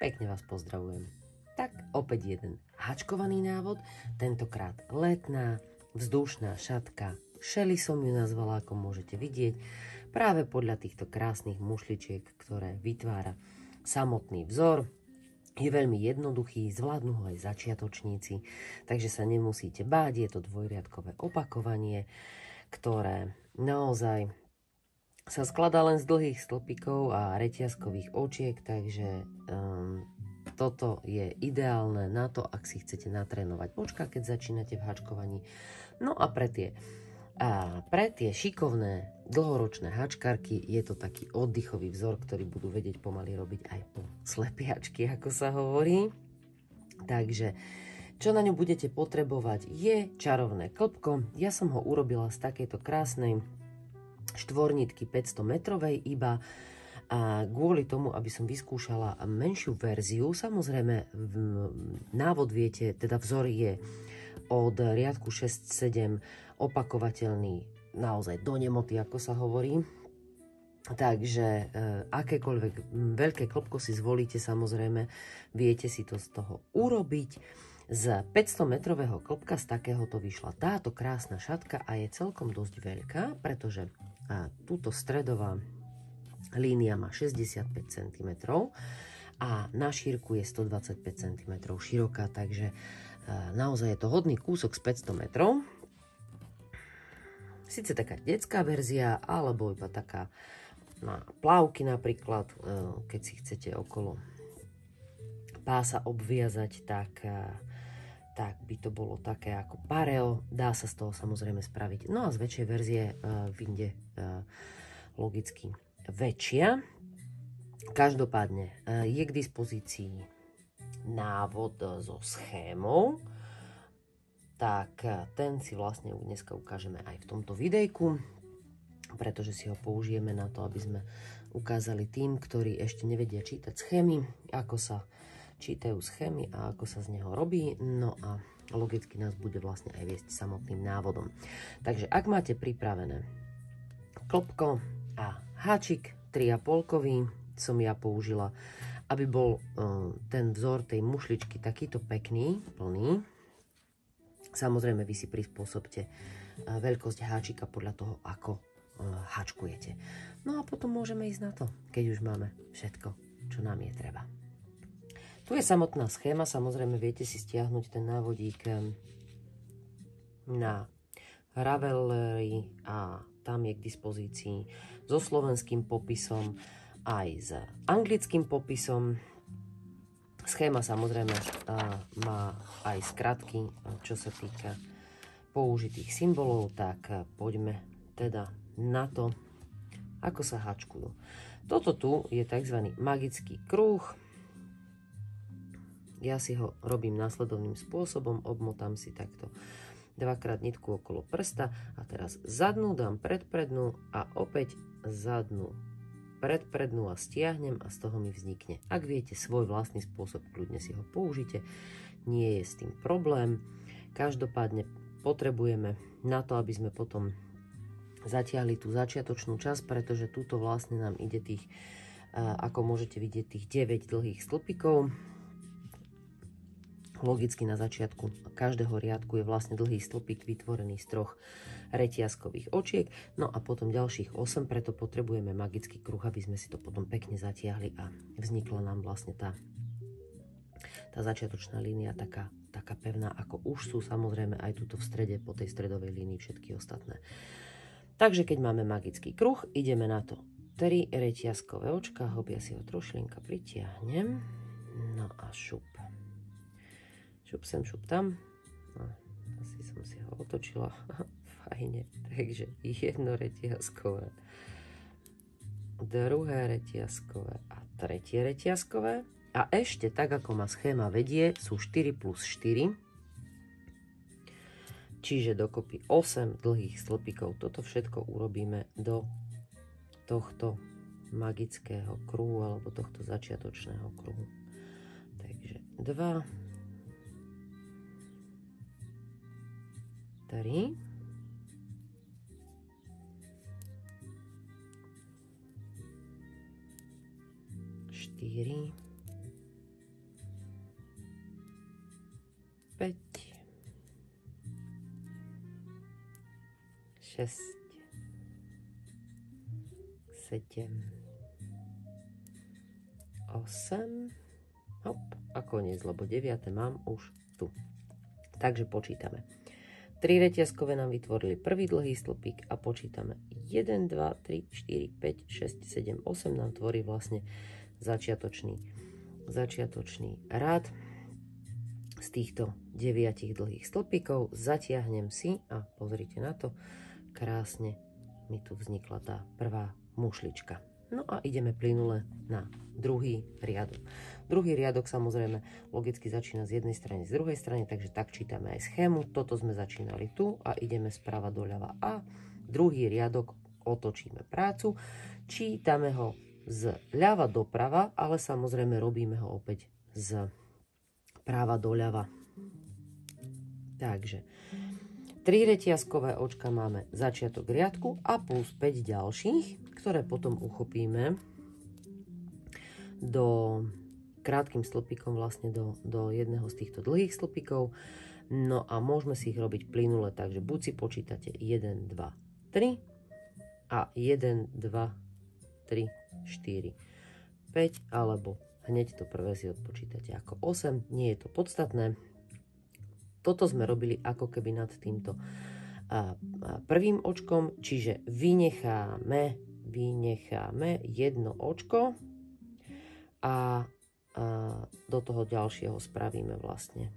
Pekne vás pozdravujem. Tak opäť jeden hačkovaný návod, tentokrát letná, vzdušná šatka. Shelly som ju nazvala, ako môžete vidieť, práve podľa týchto krásnych mušličiek, ktoré vytvára samotný vzor. Je veľmi jednoduchý, zvládnu ho aj začiatočníci, takže sa nemusíte báť, je to dvojriadkové opakovanie, ktoré naozaj sa skladá len z dlhých stĺpikov a reťazkových očiek, takže toto je ideálne na to, ak si chcete natrénovať očka, keď začínate v hačkovaní. No a pre tie šikovné dlhoročné hačkarky je to taký oddychový vzor, ktorý budú vedieť pomaly robiť aj po slepiačky, ako sa hovorí. Takže čo na ňu budete potrebovať je čarovné klpko. Ja som ho urobila z takejto krásnej štvornitky 500 metrovej iba a kvôli tomu, aby som vyskúšala menšiu verziu. Samozrejme, návod viete, teda vzor je od riadku 6-7 opakovateľný naozaj do nemoty, ako sa hovorí. Takže akékoľvek veľké klopko si zvolíte, samozrejme, viete si to z toho urobiť. Z 500 metrového klopka z takéhoto vyšla táto krásna šatka a je celkom dosť veľká, pretože túto stredová línia má 65 cm a na šírku je 125 cm široká, takže naozaj je to hodný kúsok z 500 metrov. Sice taká detská verzia, alebo iba taká na plávky napríklad, keď si chcete okolo pása obviazať, tak by to bolo také ako pareo. Dá sa z toho samozrejme spraviť. No a z väčšej verzie vyjde logicky väčšia. Každopádne je k dispozícii návod so schémou. Tak ten si vlastne dneska ukážeme aj v tomto videjku, pretože si ho použijeme na to, aby sme ukázali tým, ktorí ešte nevedia čítať schémy, ako sa čítajú schémy a ako sa z neho robí. No a logicky nás bude vlastne aj viesť samotným návodom. Takže ak máte pripravené klopko a háčik 3,5-kový som ja použila, aby bol ten vzor tej mušličky takýto pekný, plný. Samozrejme vy si prispôsobte veľkosť háčika podľa toho, ako hačkujete. No a potom môžeme ísť na to, keď už máme všetko, čo nám je treba. Tu je samotná schéma, samozrejme viete si stiahnuť ten návodík na Ravelry a tam je k dispozícii so slovenským popisom aj s anglickým popisom. Schéma samozrejme má aj skratky, čo sa týka použitých symbolov, tak poďme teda na to, ako sa hačkujú. Toto tu je tzv. Magický kruh. Ja si ho robím následovným spôsobom, obmotám si takto dvakrát nitku okolo prsta a teraz zadnú dám predprednú a opäť zadnú predprednú a stiahnem a z toho mi vznikne. Ak viete svoj vlastný spôsob, kľudne si ho použite, nie je s tým problém. Každopádne potrebujeme na to, aby sme potom zatiahli tú začiatočnú časť, pretože túto vlastne nám ide tých, ako môžete vidieť, tých 9 dlhých stĺpikov. Logicky na začiatku každého riadku je vlastne dlhý stĺpik vytvorený z 3 reťazkových očiek, no a potom ďalších 8, preto potrebujeme magický kruh, aby sme si to potom pekne zatiahli a vznikla nám vlastne tá začiatočná línia taká pevná, ako už sú samozrejme aj tuto v strede, po tej stredovej línii všetky ostatné. Takže keď máme magický kruh, ideme na to 3 reťazkové očka, ja si ho trošlinka pritiahnem, no a šup. Šup sem, šup tam. No, asi som si ho otočila. Fajne. Takže jedno reťazkové, druhé reťazkové a tretie reťazkové. A ešte tak, ako ma schéma vedie, sú 4 plus 4. Čiže dokopy 8 dlhých stĺpikov. Toto všetko urobíme do tohto magického kruhu alebo tohto začiatočného kruhu. Takže 2, 3, 4, 6, 7, 8, hop, a koniec, lebo 9. mám už tu. Takže počítame. 3 reťazkové nám vytvorili prvý dlhý stĺpik a počítame 1, 2, 3, 4, 5, 6, 7, 8 nám tvorí vlastne začiatočný rád z týchto 9 dlhých stĺpikov. Zatiahnem si a pozrite na to, krásne mi tu vznikla tá prvá mušlička. No a ideme plynule na druhý riadok. Druhý riadok samozrejme logicky začína z jednej strany, z druhej strany, takže tak čítame aj schému. Toto sme začínali tu a ideme sprava doľava a druhý riadok otočíme prácu. Čítame ho z ľava doprava, ale samozrejme robíme ho opäť z práva doľava. Takže 3 reťazkové očka máme začiatok riadku a plus 5 ďalších, ktoré potom uchopíme krátkým stĺpikom vlastne do jedného z týchto dlhých stĺpikov. No a môžeme si ich robiť plynule, takže buď si počítate 1, 2, 3 a 1, 2, 3, 4, 5, alebo hneď to prvé si odpočítate ako 8, nie je to podstatné. Toto sme robili ako keby nad týmto prvým očkom, čiže vynecháme jedno očko a do toho ďalšieho spravíme vlastne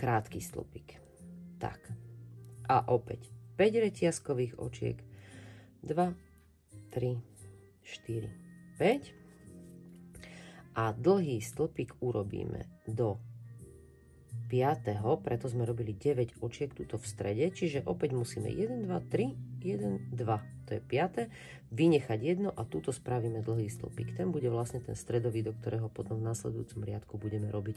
krátky stĺpik. Tak. A opäť 5 reťazkových očiek. 2, 3, 4, 5. A dlhý stĺpik urobíme do 5., preto sme robili 9 očiek tuto v strede, čiže opäť musíme 1, 2, 3, 1, 2, to je 5., vynechať jedno a tuto spravíme dlhý stĺpik. Ten bude vlastne ten stredový, do ktorého potom v nasledujúcom riadku budeme robiť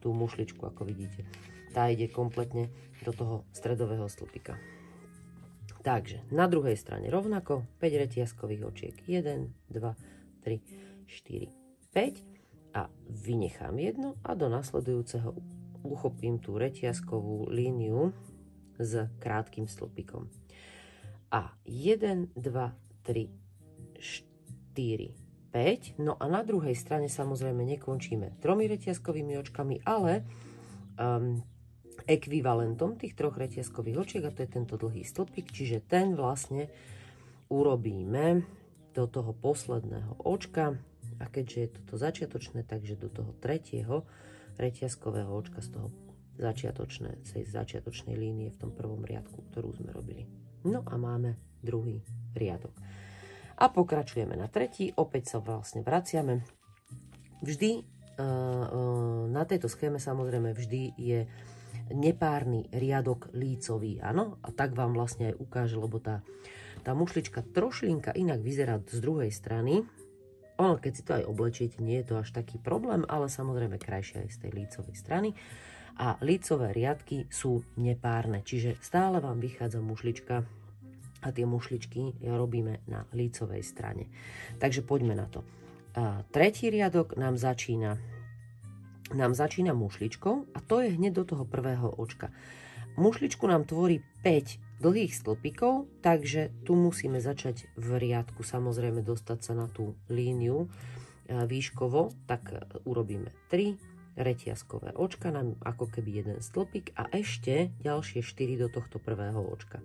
tú mušličku, ako vidíte. Tá ide kompletne do toho stredového stĺpika. Takže na druhej strane rovnako 5 reťazkových očiek. 1, 2, 3, 4, 5 a vynechám jedno a do nasledujúceho uchopím tú reťazkovú líniu s krátkym stĺpikom. A 1, 2, 3, 4, 5. No a na druhej strane samozrejme nekončíme 3 reťazkovými očkami, ale ekvivalentom tých 3 reťazkových očiek, a to je tento dlhý stĺpik, čiže ten vlastne urobíme do toho posledného očka. A keďže je toto začiatočné, takže do toho 3. reťazkového očka z toho začiatočnej línie v tom prvom riadku, ktorú sme robili. No a máme druhý riadok. A pokračujeme na tretí, opäť sa vlastne vraciame. Vždy na tejto schéme samozrejme vždy je nepárny riadok lícový, áno? A tak vám vlastne aj ukáže, lebo tá mušlička trošlinka inak vyzerá z druhej strany. Ono, keď si to aj oblečiete, nie je to až taký problém, ale samozrejme krajšie aj z tej lícovej strany. A lícové riadky sú nepárne, čiže stále vám vychádza mušlička a tie mušličky robíme na lícovej strane. Takže poďme na to. Tretí riadok nám začína mušličkou a to je hneď do toho prvého očka. Mušličku nám tvorí 5 dlhých stĺpikov, takže tu musíme začať v riadku, samozrejme dostať sa na tú líniu výškovo, tak urobíme 3 reťazkové očka, nám ako keby jeden stĺpik a ešte ďalšie 4 do tohto prvého očka.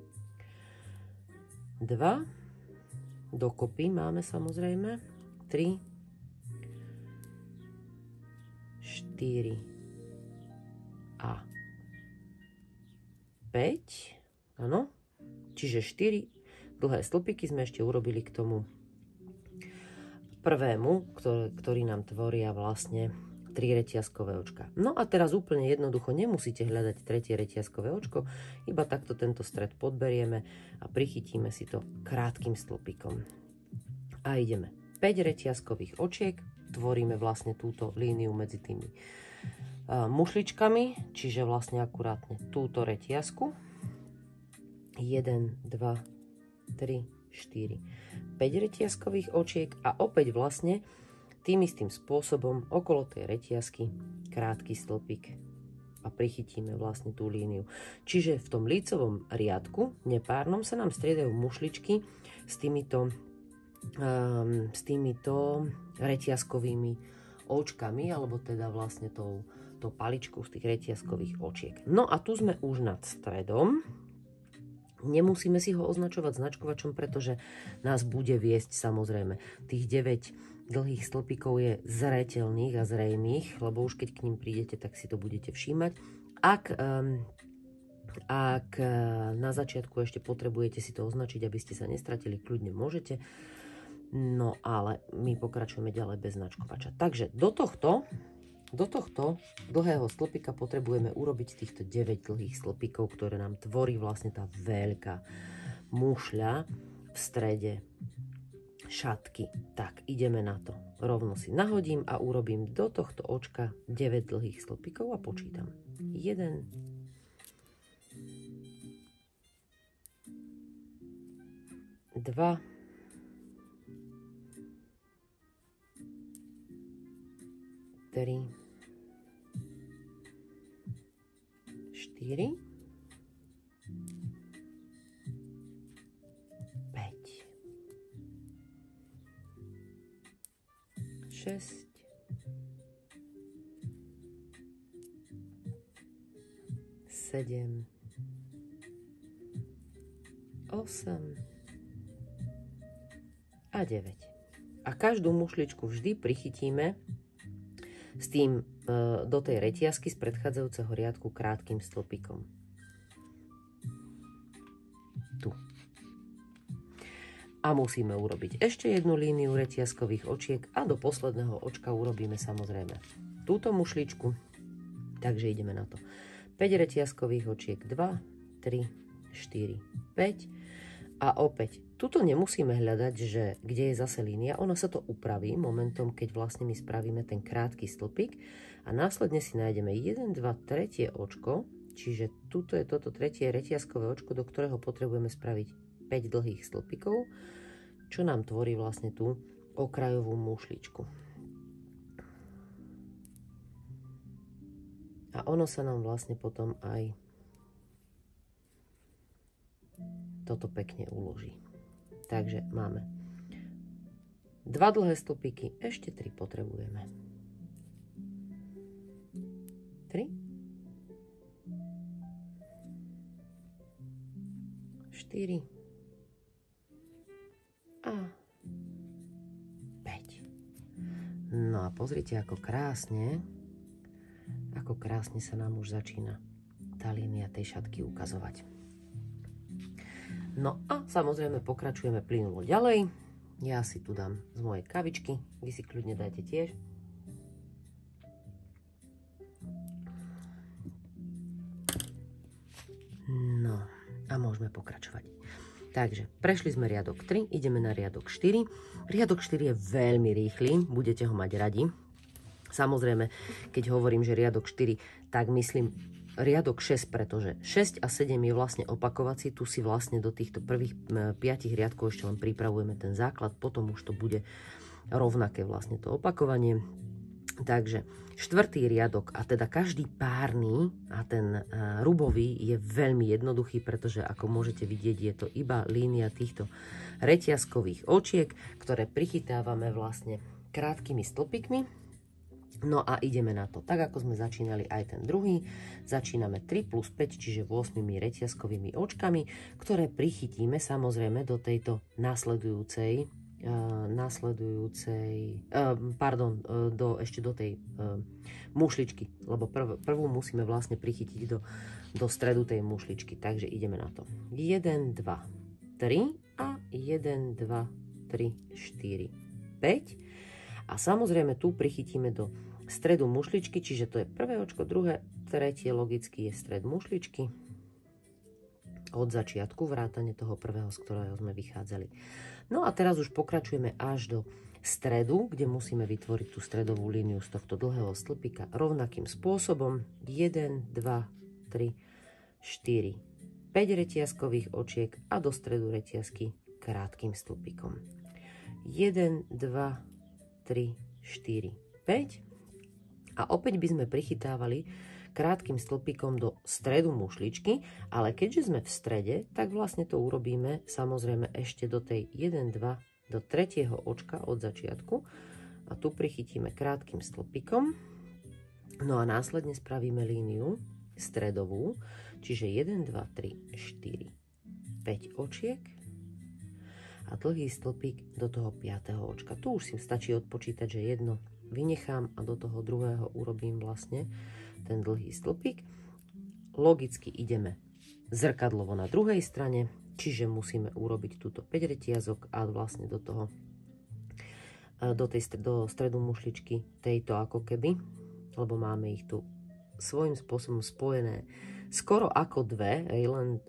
2, dokopy máme samozrejme 3, 4 a 5. Áno, čiže 4 dlhé stĺpiky sme ešte urobili k tomu prvému, ktorý nám tvoria vlastne 3 reťazkové očka. No a teraz úplne jednoducho nemusíte hľadať tretie reťazkové očko, iba takto tento stred podberieme a prichytíme si to krátkym stĺpikom. A ideme 5 reťazkových očiek, tvoríme vlastne túto líniu medzi tými mušličkami, čiže vlastne akurátne túto reťazku. 1, 2, 3, 4, 5 reťazkových očiek a opäť vlastne tým istým spôsobom okolo tej reťazky krátky stĺpik. a prichytíme vlastne tú líniu. Čiže v tom lícovom riadku, nepárnom, sa nám striedajú mušličky s týmito reťazkovými očkami, alebo teda vlastne tou paličkou z tých reťazkových očiek. No a tu sme už nad stredom. Nemusíme si ho označovať značkovačom, pretože nás bude viesť samozrejme. Tých 9 dlhých stĺpikov je zreteľných a zrejmých, lebo už keď k ním prídete, tak si to budete všímať. Ak na začiatku ešte potrebujete si to označiť, aby ste sa nestratili, kľudne môžete. No ale my pokračujeme ďalej bez značkovača. Takže do tohto dlhého stĺpika potrebujeme urobiť týchto 9 dlhých stĺpikov, ktoré nám tvorí vlastne tá veľká mušľa v strede šatky. Tak, ideme na to. Rovno si nahodím a urobím do tohto očka 9 dlhých stĺpikov a počítam. 1, 2, 3, 4, 5, 6, 7, 8 a 9. A každú mušličku vždy prichytíme s tým do tej reťazky z predchádzajúceho riadku krátkym stĺpikom. Tu. A musíme urobiť ešte jednu líniu reťazkových očiek a do posledného očka urobíme samozrejme túto mušličku. Takže ideme na to. 5 reťazkových očiek, 2, 3, 4, 5 a opäť. Tuto nemusíme hľadať, že kde je zase línia, ono sa to upraví momentom, keď vlastne my spravíme ten krátky stĺpik a následne si nájdeme 1, 2, tretie očko, čiže tuto je toto tretie reťazkové očko, do ktorého potrebujeme spraviť 5 dlhých stĺpikov, čo nám tvorí vlastne tú okrajovú mušličku. A ono sa nám vlastne potom aj toto pekne uloží. Takže máme 2 dlhé stĺpiky, ešte 3 potrebujeme. 3, 4 a 5. No a pozrite, ako krásne sa nám už začína tá línia tej šatky ukazovať. No a samozrejme pokračujeme plynulo ďalej. Ja si tu dám z mojej kavičky, vy si kľudne dajte tiež. No a môžeme pokračovať. Takže prešli sme riadok 3, ideme na riadok 4. Riadok 4 je veľmi rýchly, budete ho mať radi. Samozrejme, keď hovorím, že riadok 4, tak myslím riadok 6, pretože 6 a 7 je vlastne opakovací. Tu si vlastne do týchto prvých 5 riadkov ešte len pripravujeme ten základ, potom už to bude rovnaké vlastne to opakovanie. Takže 4. riadok, a teda každý párny a ten rubový je veľmi jednoduchý, pretože ako môžete vidieť, je to iba línia týchto reťazkových očiek, ktoré prichytávame vlastne krátkými stĺpikmi. No a ideme na to. Tak ako sme začínali aj ten druhý, začíname 3 plus 5, čiže 8 reťazkovými očkami, ktoré prichytíme samozrejme do tejto ešte do tej mušličky, lebo prvú musíme vlastne prichytiť do stredu tej mušličky. Takže ideme na to. 1, 2, 3 a 1, 2, 3, 4, 5. A samozrejme tu prichytíme do stredu mušličky, čiže to je prvé očko, druhé, tretie logicky je stred mušličky od začiatku, vrátane toho prvého, z ktorého sme vychádzali. No a teraz už pokračujeme až do stredu, kde musíme vytvoriť tú stredovú líniu z tohto dlhého stĺpika rovnakým spôsobom. 1, 2, 3, 4, 5 reťazkových očiek a do stredu reťazky krátkym stĺpikom. 1, 2, 3, 4, 5. A opäť by sme prichytávali krátkym stĺpikom do stredu mušličky, ale keďže sme v strede, tak vlastne to urobíme samozrejme ešte do tej 1, 2, do tretieho očka od začiatku a tu prichytíme krátkym stĺpikom, no a následne spravíme líniu stredovú, čiže 1, 2, 3, 4, 5 očiek a dlhý stĺpik do toho 5. očka. Tu už si stačí odpočítať, že jedno vynechám a do toho druhého urobím vlastne ten dlhý stĺpik. Logicky ideme zrkadlovo na druhej strane, čiže musíme urobiť túto 5 reťazok a vlastne do toho do stredu mušličky tejto ako keby, lebo máme ich tu svojím spôsobom spojené skoro ako dve, len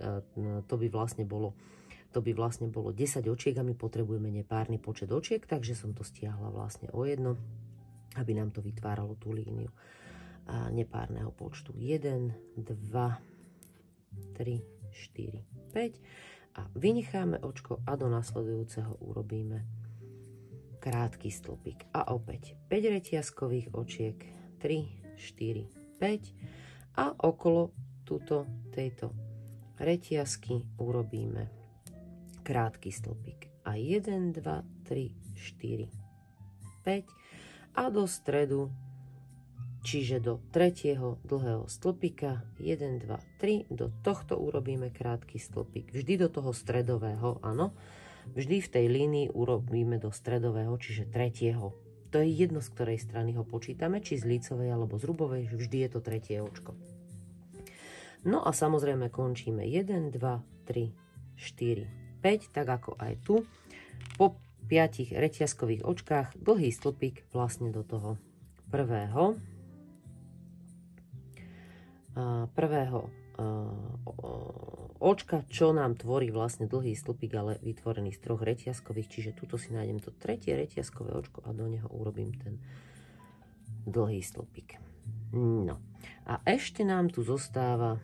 to by vlastne bolo 10 očiek a my potrebujeme nepárny počet očiek, takže som to stiahla vlastne o jedno, aby nám to vytváralo tú líniu nepárneho počtu. 1, 2, 3, 4, 5 a vynecháme očko a do nasledujúceho urobíme krátky stĺpik. A opäť 5 reťazkových očiek, 3, 4, 5 a okolo tejto reťazky urobíme krátky stĺpik. A 1, 2, 3, 4, 5 a do stredu, čiže do tretieho dlhého stĺpika, 1, 2, 3, do tohto urobíme krátky stĺpik. Vždy do toho stredového, áno. Vždy v tej línii urobíme do stredového, čiže tretieho. To je jedno, z ktorej strany ho počítame, či z lícovej alebo z rubovej, vždy je to tretie očko. No a samozrejme končíme 1, 2, 3, 4, 5, tak ako aj tu. Po 5 reťazkových očkách dlhý stĺpik vlastne do toho prvého očka, čo nám tvorí vlastne dlhý stĺpik, ale vytvorený z 3 reťazkových, čiže tuto si nájdem to tretie reťazkové očko a do neho urobím ten dlhý stĺpik. No a ešte nám tu zostáva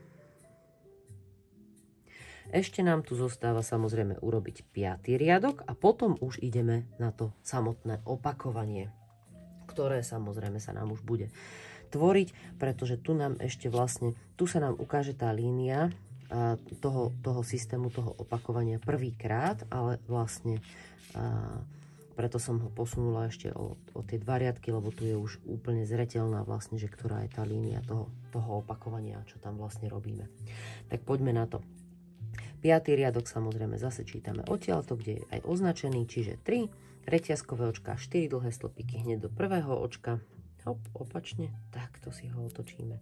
samozrejme urobiť 5. riadok a potom už ideme na to samotné opakovanie, ktoré samozrejme sa nám už bude tvoriť, pretože tu nám ešte vlastne, tu sa nám ukáže tá línia toho systému, toho opakovania prvýkrát, ale vlastne preto som ho posunula ešte o tie 2 riadky, lebo tu je už úplne zreteľná vlastne, že ktorá je tá línia toho opakovania, čo tam vlastne robíme. Tak poďme na to. 5. riadok samozrejme zase čítame odtiaľto, kde je aj označený, čiže 3 reťazkové očka, 4 dlhé stĺpiky hneď do prvého očka. Hop, opačne, takto si ho otočíme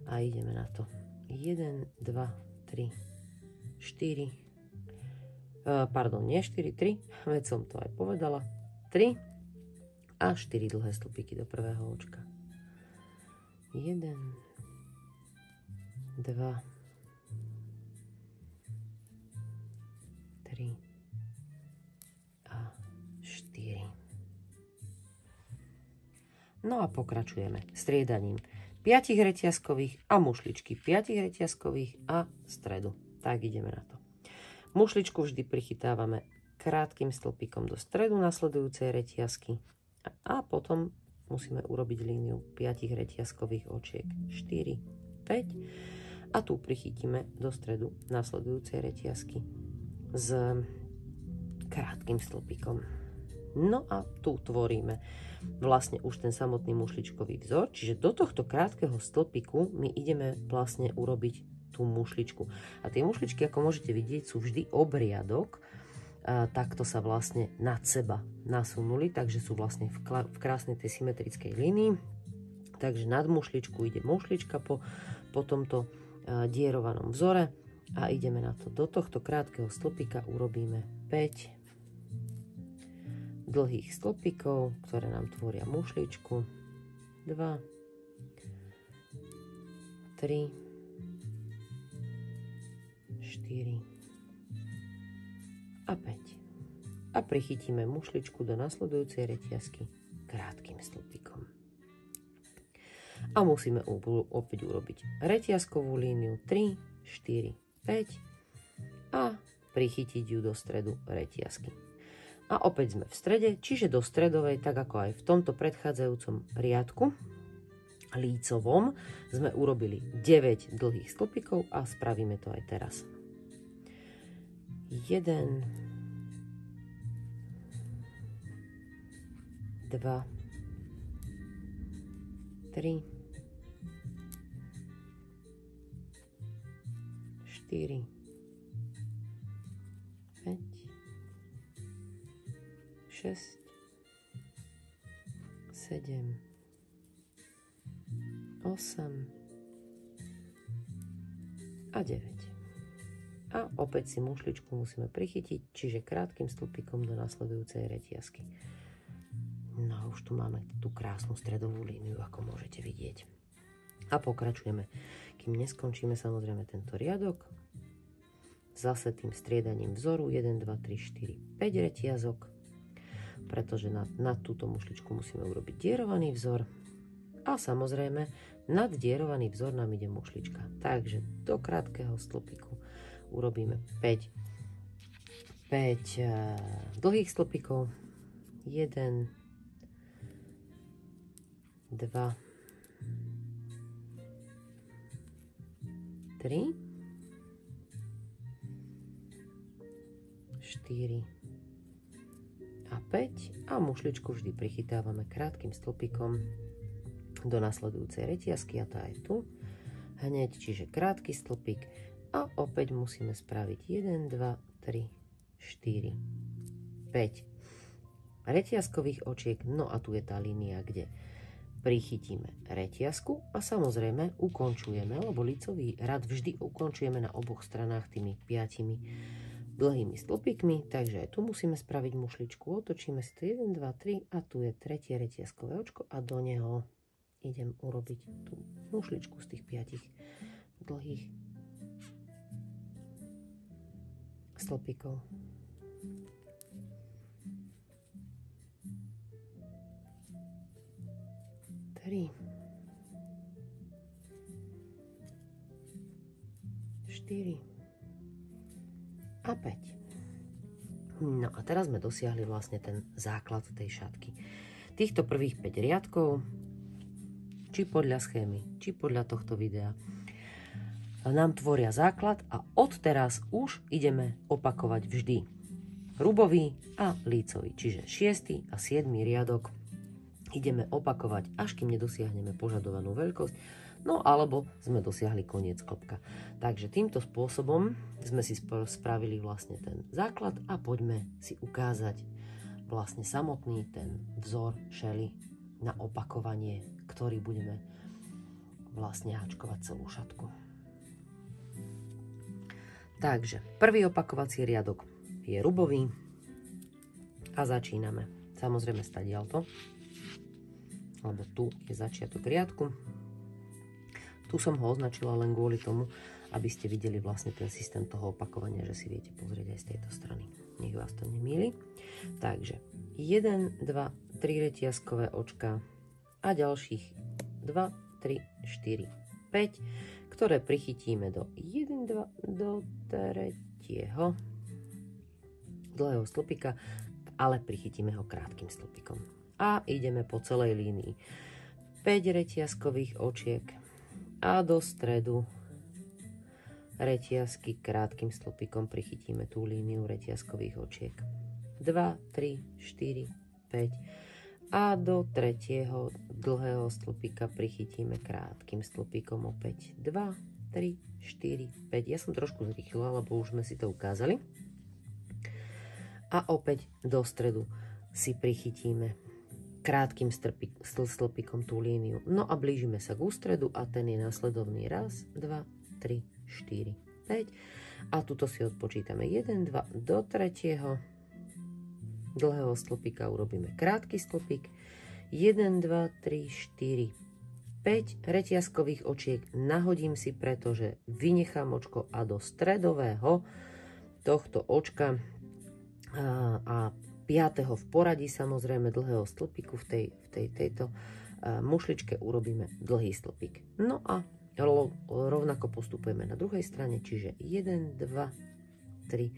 a ideme na to. 1, 2, 3, 4, pardon, nie 4, 3, veď som to aj povedala. 3 a 4 dlhé stĺpiky do prvého očka. 1, 2, 3 a 4. No a pokračujeme striedaním 5 reťazkových a mušličky 5 reťazkových a stredu. Tak ideme na to. Mušličku vždy prichytávame krátkym stĺpikom do stredu nasledujúcej reťazky a potom musíme urobiť líniu 5 reťazkových očiek 4, 5 a tu prichytíme do stredu nasledujúcej reťazky s krátkym stĺpikom. No a tu tvoríme vlastne už ten samotný mušličkový vzor, čiže do tohto krátkeho stĺpiku my ideme vlastne urobiť tú mušličku. A tie mušličky, ako môžete vidieť, sú vždy obriadok, takto sa vlastne nad seba nasunuli, takže sú vlastne v krásnej tej symetrickej línii. Takže nad mušličku ide mušlička po tomto dierovanom vzore a ideme na to. Do tohto krátkeho stĺpika urobíme 5 dlhých stĺpikov, ktoré nám tvoria mušličku. 2, 3, 4 a 5. A prichytíme mušličku do nasledujúcej reťazky krátkym stĺpikom. A musíme opäť urobiť reťazkovú líniu 3, 4, 5 a prichytiť ju do stredu reťazky. A opäť sme v strede, čiže do stredovej, tak ako aj v tomto predchádzajúcom riadku. lícovom sme urobili 9 dlhých stĺpikov a spravíme to aj teraz. 1, 2, 3, 4, 5, 6, 7, 8 a 9. A opäť si mušličku musíme prichytiť, čiže krátkym stĺpikom do nasledujúcej reťazky. No a už tu máme tú krásnu stredovú líniu, ako môžete vidieť. A pokračujeme, kým neskončíme samozrejme tento riadok. Zase tým striedaním vzoru 1, 2, 3, 4, 5 reťazok, pretože na túto mušličku musíme urobiť dierovaný vzor. A samozrejme, nad dierovaný vzor nám ide mušlička. Takže do krátkeho stĺpiku urobíme 5 dlhých stĺpikov. 1, 2, 3, 4 a 5 a mušličku vždy prichytávame krátkym stĺpikom do nasledujúcej reťazky a tá je tu hneď, čiže krátky stĺpik a opäť musíme spraviť 1, 2, 3, 4, 5 reťazkových očiek. No a tu je tá línia, kde prichytíme reťazku a samozrejme ukončujeme, lebo lícový rad vždy ukončujeme na oboch stranách tými 5 dlhými stĺpikmi, takže aj tu musíme spraviť mušličku, otočíme si to 1, 2, 3 a tu je tretie reťazkové očko a do neho idem urobiť tú mušličku z tých 5 dlhých stĺpikov. Tri, 4 a 5. No a teraz sme dosiahli vlastne ten základ tej šatky. Týchto prvých 5 riadkov, či podľa schémy, či podľa tohto videa, nám tvoria základ a odteraz už ideme opakovať vždy rubový a lícový, čiže 6. a 7. riadok ideme opakovať, až kým nedosiahneme požadovanú veľkosť, no alebo sme dosiahli koniec klopka. Takže týmto spôsobom sme si spravili vlastne ten základ a poďme si ukázať vlastne samotný ten vzor šely na opakovanie, ktorý budeme vlastne háčkovať celú šatku. Takže prvý opakovací riadok je rubový a začíname. Samozrejme stadiaľto, lebo tu je začiatok riadku. Tu som ho označila len kvôli tomu, aby ste videli vlastne ten systém toho opakovania, že si viete pozrieť aj z tejto strany. Nech vás to nemýli. Takže 1, 2, 3 reťazkové očka a ďalších 2, 3, 4, 5, ktoré prichytíme do 1, 2, do 3. dlhého stĺpika, ale prichytíme ho krátkym stĺpikom. A ideme po celej línii. 5 reťazkových očiek a do stredu reťazky krátkym stĺpikom prichytíme tú líniu reťazkových očiek. 2, 3, 4, 5 a do tretieho dlhého stĺpika prichytíme krátkym stĺpikom opäť 2, 3, 4, 5. Ja som trošku zrýchlila, lebo už sme si to ukázali. A opäť do stredu si prichytíme krátkym stĺpikom tú líniu. No a blížime sa k ústredu a ten je následovný. 1, 2, 3, 4, 5. A tuto si odpočítame 1, 2 do tretieho dlhého stĺpika urobíme krátky stĺpik. 1, 2, 3, 4, 5 reťazkových očiek nahodím si, pretože vynechám očko a do stredového tohto očka a 5. v poradí samozrejme dlhého stĺpiku v tejto mušličke urobíme dlhý stĺpik. No a rovnako postupujeme na druhej strane, čiže 1, 2, 3,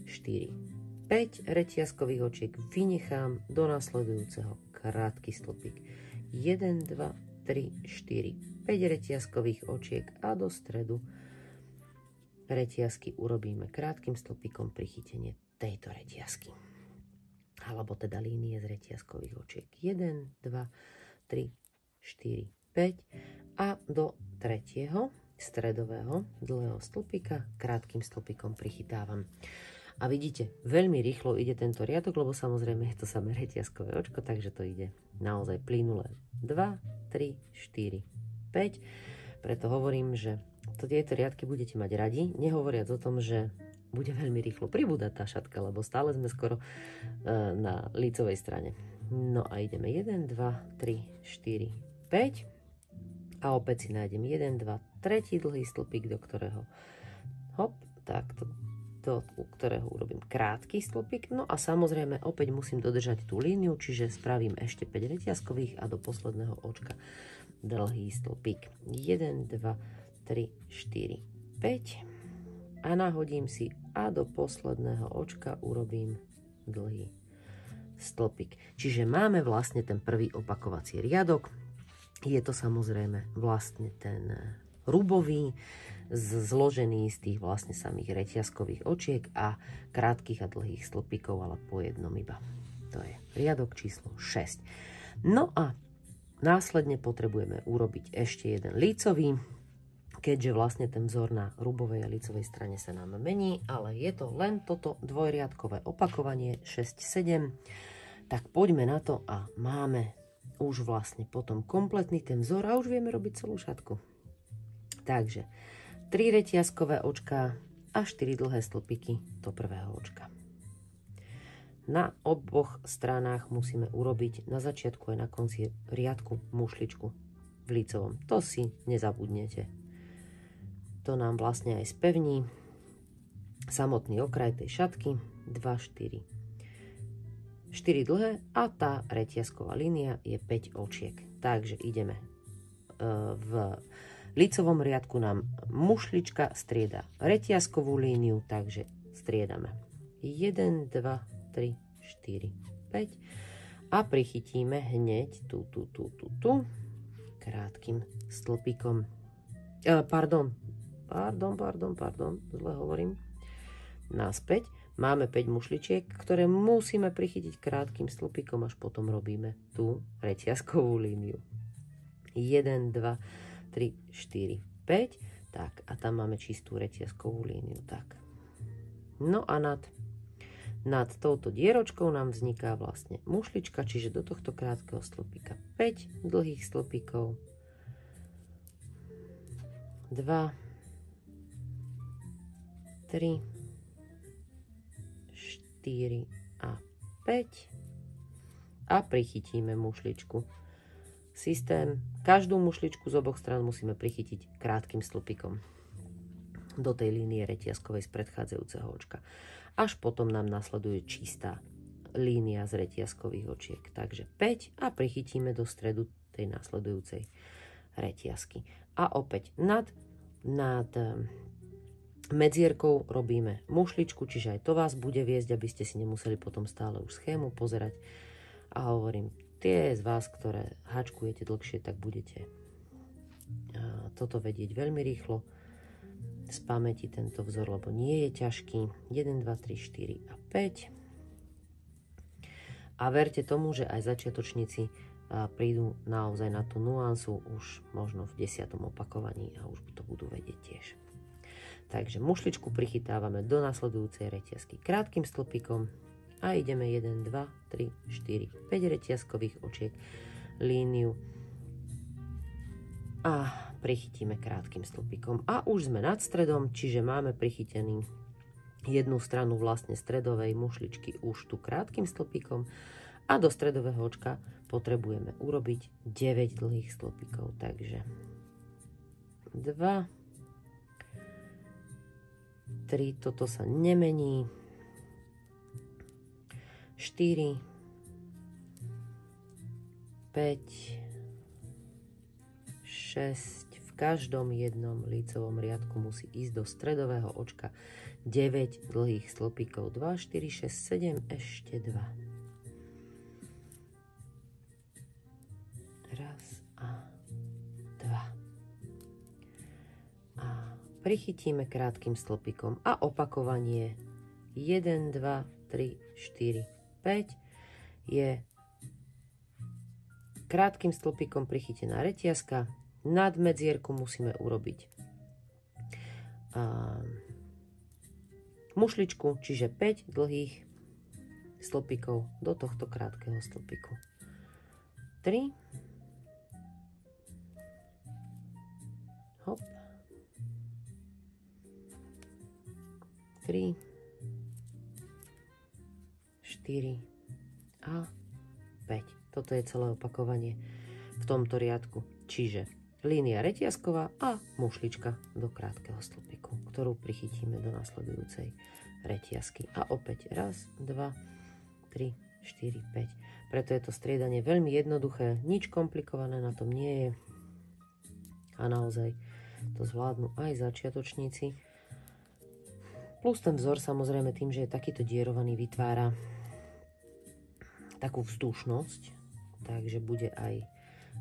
4, 5 reťazkových očiek vynechám do nasledujúceho krátky stĺpik. 1, 2, 3, 3, 4, 5 reťazkových očiek a do stredu reťazky urobíme krátkym stĺpikom prichytenie tejto reťazky. Alebo teda línie z reťazkových očiek. 1, 2, 3, 4, 5 a do tretieho stredového dlhého stĺpika krátkym stĺpikom prichytávam. A vidíte, veľmi rýchlo ide tento riadok, lebo samozrejme je to samé reťazkové očko, takže to ide naozaj plynule. 2, 3, 4, 5. Preto hovorím, že tieto riadky budete mať radi, nehovoriac o tom, že bude veľmi rýchlo pribúdať tá šatka, lebo stále sme skoro na lícovej strane. No a ideme 1, 2, 3, 4, 5 a opäť si nájdem 1, 2, tretí dlhý stĺpik, do ktorého hop, takto, do ktorého urobím krátky stĺpik. No a samozrejme opäť musím dodržať tú líniu, čiže spravím ešte 5 reťazkových a do posledného očka dlhý stĺpik. 1, 2, 3, 4, 5 a nahodím si a do posledného očka urobím dlhý stĺpik. Čiže máme vlastne ten prvý opakovací riadok. Je to samozrejme vlastne ten rubový, zložený z tých vlastne samých reťazkových očiek a krátkych a dlhých stĺpikov, ale po jednom iba. To je riadok číslo 6. No a následne potrebujeme urobiť ešte jeden lícový, keďže vlastne ten vzor na rubovej a lícovej strane sa nám mení, ale je to len toto dvojriadkové opakovanie 6-7. Tak poďme na to a máme už vlastne potom kompletný ten vzor a už vieme robiť celú šatku. Takže 3 reťazkové očká a 4 dlhé stĺpiky do prvého očka. Na oboch stranách musíme urobiť na začiatku aj na konci riadku mušličku v lícovom. To si nezabudnete. To nám vlastne aj spevní samotný okraj tej šatky. 2, 4. 4 dlhé a tá reťazková línia je 5 očiek. Takže ideme. V lícovom riadku nám mušlička strieda reťazkovú líniu, takže striedame 1, 2, 3, 4, 5 a prichytíme hneď tu krátkym stĺpikom. Pardon, zle hovorím. Naspäť. Máme 5 mušličiek, ktoré musíme prichytiť krátkym stĺpikom, až potom robíme tú reťazkovú líniu. 1, 2, 3, 4, 5. Tak, a tam máme čistú reťazkovú líniu. Tak. No a nad touto dieročkou nám vzniká vlastne mušlička, čiže do tohto krátkeho stĺpika 5 dlhých stĺpikov. 2, 3, 4 a 5 a prichytíme mušličku. Systém, každú mušličku z oboch strán musíme prichytiť krátkym stĺpikom do tej línie reťazkovej z predchádzajúceho očka. Až potom nám nasleduje čistá línia z reťazkových očiek. Takže 5 a prichytíme do stredu tej nasledujúcej reťazky. A opäť nad medzierkou robíme mušličku, čiže aj to vás bude viesť, aby ste si nemuseli potom stále už schému pozerať. A hovorím, tie z vás, ktoré hačkujete dlhšie, tak budete toto vedieť veľmi rýchlo z pamäti tento vzor, lebo nie je ťažký. 1, 2, 3, 4 a 5. A verte tomu, že aj začiatočníci prídu naozaj na tú nuansu už možno v 10. opakovaní a už to budú vedieť tiež. Takže mušličku prichytávame do nasledujúcej reťazky krátkym stĺpikom a ideme 1, 2, 3, 4, 5 reťazkových očiek, líniu a prichytíme krátkym stĺpikom. A už sme nad stredom, čiže máme prichytený jednu stranu vlastne stredovej mušličky už tu krátkym stĺpikom a do stredového očka potrebujeme urobiť 9 dlhých stĺpikov. Takže 2, 3, toto sa nemení, 4, 5, 6, v každom jednom lícovom riadku musí ísť do stredového očka 9 dlhých stĺpikov, 2, 4, 6, 7, ešte 2. Raz a prichytíme krátkym stĺpikom a opakovanie 1, 2, 3, 4, 5 je krátkym stĺpikom prichytená reťazka. Nad medzierku musíme urobiť mušličku, čiže 5 dlhých stĺpikov do tohto krátkeho stĺpiku. 3. Hop. 3. 4 a 5. Toto je celé opakovanie v tomto riadku. Čiže línia reťazková a mušlička do krátkeho stĺpiku, ktorú prichytíme do nasledujúcej reťazky. A opäť 1, 2, 3, 4, 5. Preto je to striedanie veľmi jednoduché, nič komplikované na tom nie je. A naozaj to zvládnu aj začiatočníci. Plus ten vzor samozrejme tým, že je takýto dierovaný, vytvára takú vzdušnosť, takže bude aj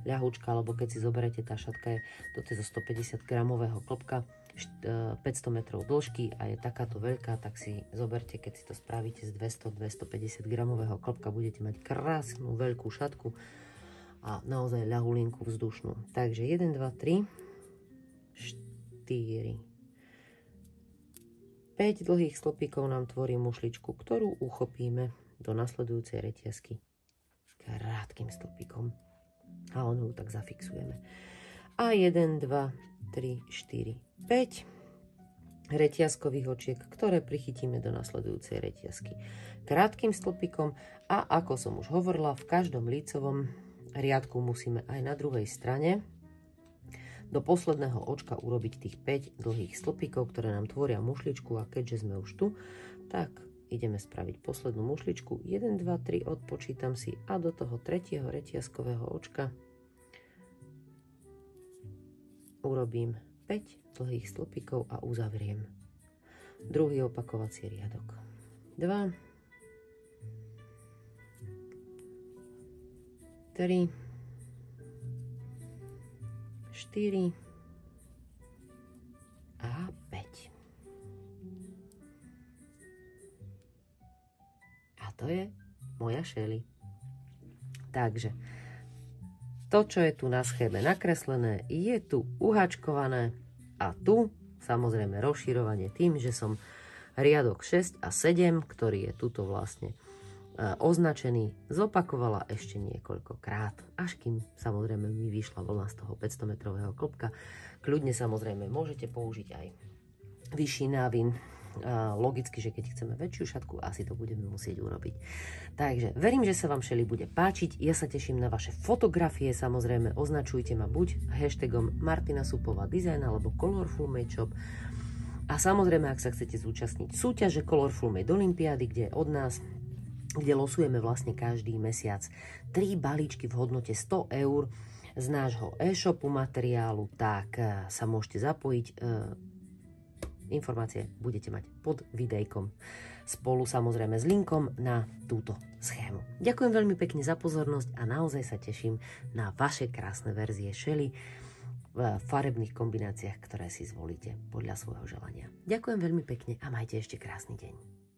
ľahúčka, alebo keď si zoberete, tá šatka je, toto je zo 150 gramového klopka, 500 metrov dĺžky a je takáto veľká, tak si zoberte, keď si to spravíte z 200-250 gramového klopka, budete mať krásnu veľkú šatku a naozaj ľahulinku vzdušnú. Takže 1, 2, 3, 4, 5 dlhých stĺpikov nám tvorí mušličku, ktorú uchopíme do nasledujúcej reťazky krátkym stĺpikom. A onu tak zafixujeme. A 1, 2, 3, 4, 5 reťazkových očiek, ktoré prichytíme do nasledujúcej reťazky krátkym stĺpikom. A ako som už hovorila, v každom lícovom riadku musíme aj na druhej strane do posledného očka urobiť tých 5 dlhých stĺpikov, ktoré nám tvoria mušličku. A keďže sme už tu, tak ideme spraviť poslednú mušličku. 1, 2, 3, odpočítam si a do toho tretieho reťazkového očka urobím 5 dlhých stĺpikov a uzavriem druhý opakovací riadok. 2, 3, 4 a 5. To je moja Shelly. Takže to, čo je tu na schéme nakreslené, je tu uhačkované a tu samozrejme rozširovanie tým, že som riadok 6 a 7, ktorý je tuto vlastne označený, zopakovala ešte niekoľkokrát, až kým samozrejme mi vyšla vlna z toho 500 metrového klopka. Kľudne samozrejme môžete použiť aj vyšší návin. Logicky, že keď chceme väčšiu šatku, asi to budeme musieť urobiť. Takže verím, že sa vám Shelly bude páčiť. Ja sa teším na vaše fotografie. Samozrejme označujte ma buď hashtagom Martina Supová Design alebo Colorful Made Shop. A samozrejme, ak sa chcete zúčastniť súťaže Colorful Made Olympiády, kde od nás, kde losujeme vlastne každý mesiac 3 balíčky v hodnote 100 eur z nášho e-shopu materiálu, tak sa môžete zapojiť. Informácie budete mať pod videjkom spolu samozrejme s linkom na túto schému. Ďakujem veľmi pekne za pozornosť a naozaj sa teším na vaše krásne verzie Shelly v farebných kombináciách, ktoré si zvolíte podľa svojho želania. Ďakujem veľmi pekne a majte ešte krásny deň.